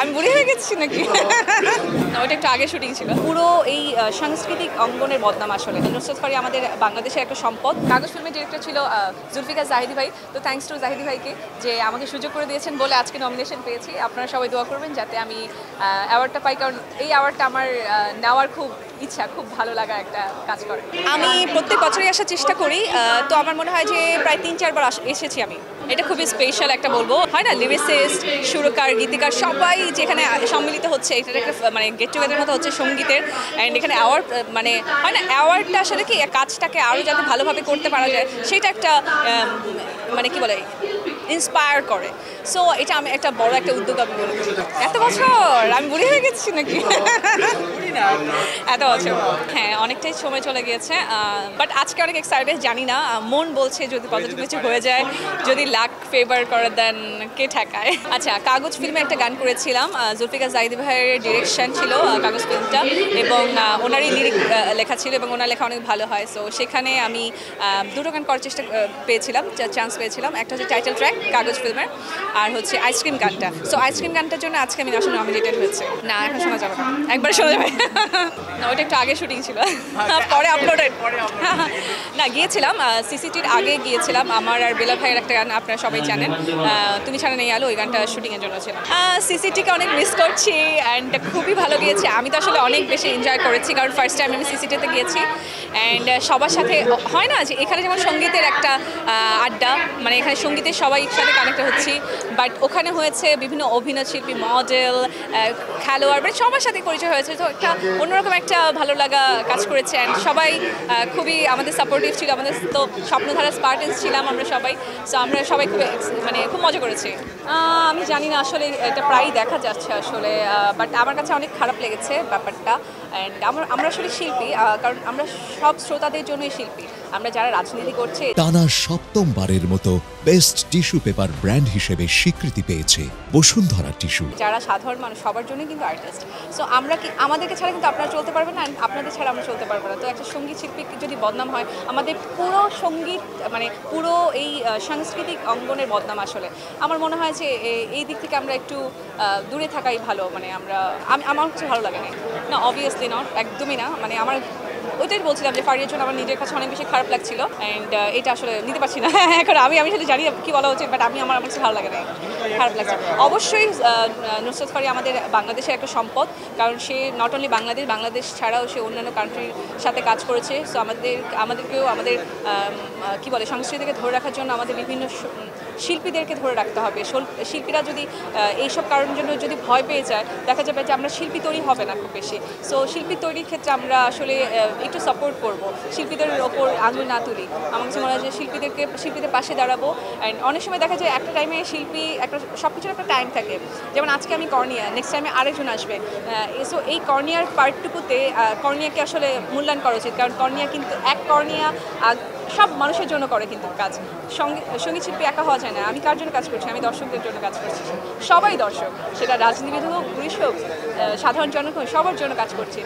আমি বুড়ি হয়ে গেছি নাকি? না, ওটা একটু আগে শুটিং ছিল। পুরো এই সাংস্কৃতিক অঙ্গনের বদনাম আসলে। নুসরাত ফারিয়া আমাদের বাংলাদেশের একটা সম্পদ। কাগজ ফিল্মের ডিরেক্টর ছিল জুলফিকার জাহিদি ভাই। তো থ্যাঙ্কস টু জাহিদি ভাইকে যে আমাকে সুযোগ করে দিয়েছেন বলে আজকে নমিনেশন পেয়েছি। আপনারা সবাই দোয়া করবেন যাতে আমি অ্যাওয়ার্ডটা পাই, কারণ এই অ্যাওয়ার্ডটা আমার নেওয়ার খুব ইচ্ছা, খুব ভালো লাগা একটা কাজ করে। আমি প্রত্যেক বছরই আসার চেষ্টা করি, তো আমার মনে হয় যে প্রায় ৩-৪ বার এসেছি আমি। এটা খুবই স্পেশাল একটা বলবো, হয় না, লিরিসিস্ট, সুরকার, গীতিকার সবাই যেখানে সম্মিলিত হচ্ছে, এটা একটা মানে গেট টুগেদার মতো হচ্ছে সঙ্গীতের। অ্যান্ড এখানে অ্যাওয়ার্ড মানে হয় না, অ্যাওয়ার্ডটা আসলে কি কাজটাকে আরও যাতে ভালোভাবে করতে পারা যায় সেটা একটা মানে কি বলে ইন্সপায়ার করে। সো এটা আমি একটা বড় একটা উদ্যোগ আমি মনে করি। এত বছর আমি বুড়ি হয়ে গেছি নাকি? এত বছর, হ্যাঁ, অনেকটাই সময় চলে গিয়েছে। বাট আজকে অনেক এক্সাইটেড, জানি না, মন বলছে যদি পজিটিভ কিছু হয়ে যায়, যদি লাক ফেভার করে দেন কে ঠেকায়। আচ্ছা, কাগজ ফিল্মে একটা গান করেছিলাম, জুলফিকার জাহিদি ভাইয়ের ডিরেকশন ছিল কাগজ ফিল্মটা, এবং ওনারই লিরিক লেখা ছিল এবং ওনার লেখা অনেক ভালো হয়। সো সেখানে আমি দুটো গান করার চেষ্টা পেয়েছিলাম, চান্স পেয়েছিলাম। একটা হচ্ছে টাইটেল ট্র্যাক কাগজ ফিল্মের, আর হচ্ছে আইসক্রিম গানটা। সো আইসক্রিম গানটার জন্য আজকে আমি আসলে নমিনেটেড হয়েছে। না, এখন শোনা যাবে না, একবারে শোনা যাবে না, ওটা একটু আগে শুটিং ছিল, পরে আপলোডেড। না, গিয়েছিলাম সিসিটির আগে গিয়েছিলাম, আমার আর বেলা ভাইয়ের একটা গান আপনারা সবাই জানেন, তুমি ছাড়া নেই আলো, ওই গানটা শুটিংয়ের জন্য ছিল। সিসিটিকে অনেক মিস করছি, অ্যান্ড খুবই ভালো গিয়েছে। আমি তো আসলে অনেক বেশি এনজয় করেছি, কারণ ফার্স্ট টাইম আমি সিসিটিতে গিয়েছি। অ্যান্ড সবার সাথে হয় না যে এখানে যেমন সঙ্গীতের একটা আড্ডা, মানে এখানে সঙ্গীতের সবাই সাথে কানেক্ট হচ্ছি, বাট ওখানে হয়েছে বিভিন্ন অভিনয় শিল্পী, মডেল, খেলোয়াড়, মানে সবার সাথে পরিচয় হয়েছে। তো একটা অন্যরকম একটা ভালো লাগা কাজ করেছে। অ্যান্ড সবাই খুবই আমাদের সাপোর্টিভ ছিল, আমাদের তো স্বপ্নধারা স্পার্টেন্স ছিলাম আমরা সবাই। সো আমরা সবাই খুব মজা করেছি। আমি জানি না, আসলে এটা প্রায়ই দেখা যাচ্ছে আসলে, বাট আমার কাছে অনেক খারাপ লেগেছে ব্যাপারটা। অ্যান্ড আমরা আসলে শিল্পী, কারণ আমরা সব শ্রোতাদের জন্যই শিল্পী, আমরা যারা রাজনীতি করছে। টানা সপ্তমবারের মতো বেস্ট টিস্যু পেপার ব্র্যান্ড হিসেবে স্বীকৃতি পেয়েছে বসুন্ধরা টিস্যু। যারা সাধারণ মানুষ সবার জন্যই কিন্তু আর্টিস্ট। সো আমরা কি, আমাদেরকে ছাড়া কিন্তু আপনারা চলতে পারবেন না, আপনাদের ছাড়া আমরা চলতে পারবো না। তো একটা সঙ্গীত শিল্পী যদি বদনাম হয়, আমাদের পুরো সঙ্গীত মানে পুরো এই সাংস্কৃতিক অঙ্গনের বদনাম আসলে। আমার মনে হয় যে এই দিক থেকে আমরা একটু দূরে থাকাই ভালো। মানে আমার কিছু ভালো লাগে না, অবভিয়াসলি নট, একদমই না। মানে আমার ওইটাই বলছিলাম যে ফারিয়ার জন্য আমার নিজের কাছে অনেক বেশি খারাপ লাগছিল, অ্যান্ড এটা আসলে নিতে পারছি না। এখন আমি আসলে জানি কি বলা উচিত, বাট আমার কাছে ভালো লাগে না, খারাপ লাগছে। অবশ্যই নুসরাত ফারিয়া আমাদের বাংলাদেশের একটা সম্পদ, কারণ সে নট অনলি বাংলাদেশ ছাড়াও সে অন্যান্য কান্ট্রির সাথে কাজ করেছে। সো আমাদেরকেও আমাদের কি বলে সংস্কৃতিকে ধরে রাখার জন্য আমাদের বিভিন্ন শিল্পীদেরকে ধরে রাখতে হবে। শিল্পীরা যদি এইসব কারণের জন্য যদি ভয় পেয়ে যায়, দেখা যাবে যে আমরা শিল্পী তৈরি হবে না খুব বেশি। সো শিল্পী তৈরির ক্ষেত্রে আমরা আসলে একটু সাপোর্ট করব, শিল্পীদের ওপর আঙুল না তুলি। আমার কাছে মনে হয় যে শিল্পীদের পাশে দাঁড়াবো। অ্যান্ড অনেক সময় দেখা যায় একটা টাইমে শিল্পী সব কিছুর একটা টাইম থাকে, যেমন আজকে আমি কর্নিয়া, নেক্সট টাইমে আরেকজন আসবে। সো এই কর্নিয়ার পার্টটুকুতে কর্নিয়াকে আসলে মূল্যায়ন করা উচিত, কারণ কর্নিয়া কিন্তু কর্নিয়া সব মানুষের জন্য করে কিন্তু কাজ। সঙ্গীত শিল্পী একা হওয়া যায় না। আমি কার জন্য কাজ করছি? আমি দর্শকদের জন্য কাজ করছি। সবাই দর্শক, সেটা রাজনীতিবিদ হোক, পুলিশ হোক, সাধারণ জনগণ, সবার জন্য কাজ করছি।